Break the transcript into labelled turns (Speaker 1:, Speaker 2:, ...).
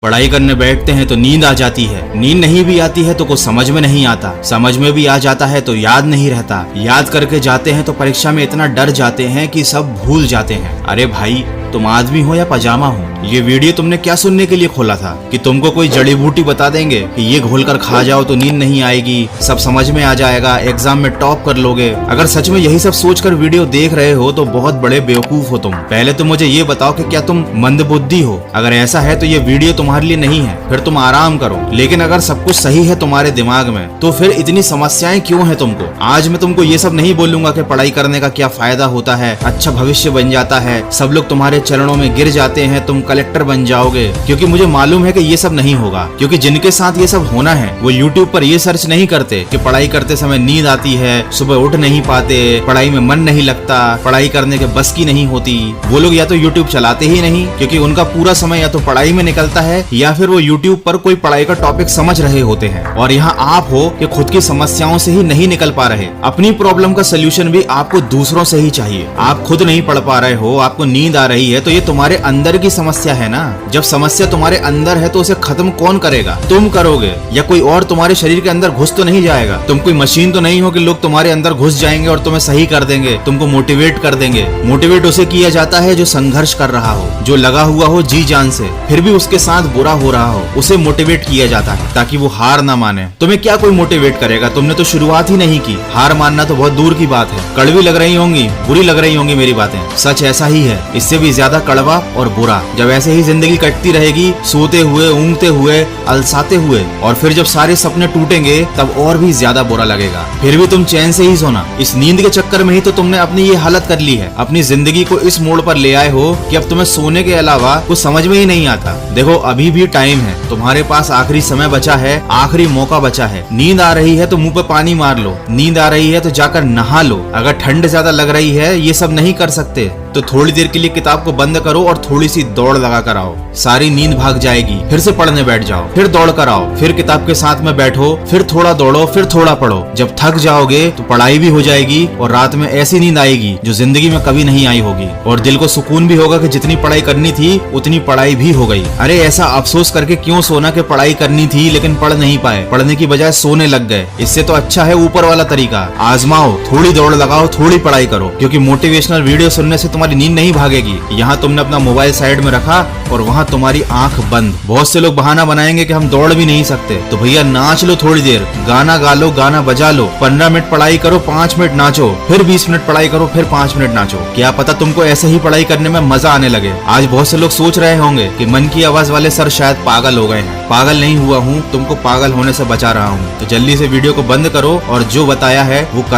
Speaker 1: पढ़ाई करने बैठते हैं तो नींद आ जाती है, नींद नहीं भी आती है तो कुछ समझ में नहीं आता, समझ में भी आ जाता है तो याद नहीं रहता, याद करके जाते हैं तो परीक्षा में इतना डर जाते हैं कि सब भूल जाते हैं। अरे भाई, तुम आदमी हो या पजामा हो? ये वीडियो तुमने क्या सुनने के लिए खोला था कि तुमको कोई जड़ी बूटी बता देंगे कि ये घोल कर खा जाओ तो नींद नहीं आएगी, सब समझ में आ जाएगा, एग्जाम में टॉप कर लोगे। अगर सच में यही सब सोचकर वीडियो देख रहे हो तो बहुत बड़े बेवकूफ हो तुम। पहले तो मुझे ये बताओ कि क्या तुम मंदबुद्धि हो? अगर ऐसा है तो ये वीडियो तुम्हारे लिए नहीं है, फिर तुम आराम करो। लेकिन अगर सब कुछ सही है तुम्हारे दिमाग में तो फिर इतनी समस्याएं क्यों है तुमको? आज मैं तुमको ये सब नहीं बोलूंगा कि पढ़ाई करने का क्या फायदा होता है, अच्छा भविष्य बन जाता है, सब लोग तुम्हारे चरणों में गिर जाते हैं, तुम कलेक्टर बन जाओगे, क्योंकि मुझे मालूम है कि ये सब नहीं होगा। क्योंकि जिनके साथ ये सब होना है वो YouTube पर ये सर्च नहीं करते कि पढ़ाई करते समय नींद आती है, सुबह उठ नहीं पाते, पढ़ाई में मन नहीं लगता, पढ़ाई करने के बस की नहीं होती। वो लोग या तो YouTube चलाते ही नहीं, क्योंकि उनका पूरा समय या तो पढ़ाई में निकलता है या फिर वो YouTube पर कोई पढ़ाई का टॉपिक समझ रहे होते हैं। और यहाँ आप हो कि खुद की समस्याओं से ही नहीं निकल पा रहे, अपनी प्रॉब्लम का सोल्यूशन भी आपको दूसरों से ही चाहिए। आप खुद नहीं पढ़ पा रहे हो, आपको नींद आ रही है तो ये तुम्हारे अंदर की समस्या है ना। जब समस्या तुम्हारे अंदर है तो उसे खत्म कौन करेगा? तुम करोगे, या कोई और तुम्हारे शरीर के अंदर घुस तो नहीं जाएगा। तुम कोई मशीन तो नहीं हो कि लोग तुम्हारे अंदर घुस जाएंगे और तुम्हें सही कर देंगे, तुमको मोटिवेट कर देंगे। मोटिवेट उसे किया जाता है जो संघर्ष कर रहा हो, जो लगा हुआ हो जी जान से, फिर भी उसके साथ बुरा हो रहा हो, उसे मोटिवेट किया जाता है ताकि वो हार ना माने। तुम्हें क्या कोई मोटिवेट करेगा? तुमने तो शुरुआत ही नहीं की। हार मानना तो बहुत दूर की बात है। कड़वी लग रही होंगी, बुरी लग रही होंगी मेरी बातें, सच ऐसा ही है, इससे भी ज्यादा कड़वा और बुरा। जब ऐसे ही जिंदगी कटती रहेगी, सोते हुए, ऊँगते हुए, अलसाते हुए, और फिर जब सारे सपने टूटेंगे तब और भी ज्यादा बुरा लगेगा। फिर भी तुम चैन से ही सोना। इस नींद के चक्कर में ही तो तुमने अपनी ये हालत कर ली है। अपनी जिंदगी को इस मोड़ पर ले आए हो कि अब तुम्हें सोने के अलावा कुछ समझ में ही नहीं आता। देखो, अभी भी टाइम है, तुम्हारे पास आखिरी समय बचा है, आखिरी मौका बचा है। नींद आ रही है तो मुंह पे पानी मार लो, नींद आ रही है तो जाकर नहा लो। अगर ठंड ज्यादा लग रही है, ये सब नहीं कर सकते तो थोड़ी देर के लिए किताब को बंद करो और थोड़ी सी दौड़ लगा कर आओ, सारी नींद भाग जाएगी। फिर से पढ़ने बैठ जाओ, फिर दौड़ कर आओ, फिर किताब के साथ में बैठो, फिर थोड़ा दौड़ो, फिर थोड़ा पढ़ो। जब थक जाओगे तो पढ़ाई भी हो जाएगी और रात में ऐसी नींद आएगी जो जिंदगी में कभी नहीं आई होगी। और दिल को सुकून भी होगा कि जितनी पढ़ाई करनी थी उतनी पढ़ाई भी हो गई। अरे ऐसा अफसोस करके क्यों सोना कि पढ़ाई करनी थी लेकिन पढ़ नहीं पाए, पढ़ने की बजाय सोने लग गए। इससे तो अच्छा है ऊपर वाला तरीका, आजमाओ, थोड़ी दौड़ लगाओ, थोड़ी पढ़ाई करो, क्योंकि मोटिवेशनल वीडियो सुनने से तुम्हारी नींद नहीं भागेगी। यहाँ तुमने अपना मोबाइल साइड में रखा और वहाँ तुम्हारी आंख बंद। बहुत से लोग बहाना बनाएंगे कि हम दौड़ भी नहीं सकते, तो भैया नाच लो थोड़ी देर, गाना गा लो, गाना बजा लो, 15 मिनट पढ़ाई करो, 5 मिनट नाचो, फिर 20 मिनट पढ़ाई करो, फिर 5 मिनट नाचो। क्या पता तुमको ऐसे ही पढ़ाई करने में मजा आने लगे। आज बहुत से लोग सोच रहे होंगे कि मन की आवाज वाले सर शायद पागल हो गए हैं। पागल नहीं हुआ हूँ, तुमको पागल होने से बचा रहा हूँ। तो जल्दी से वीडियो को बंद करो और जो बताया है वो कर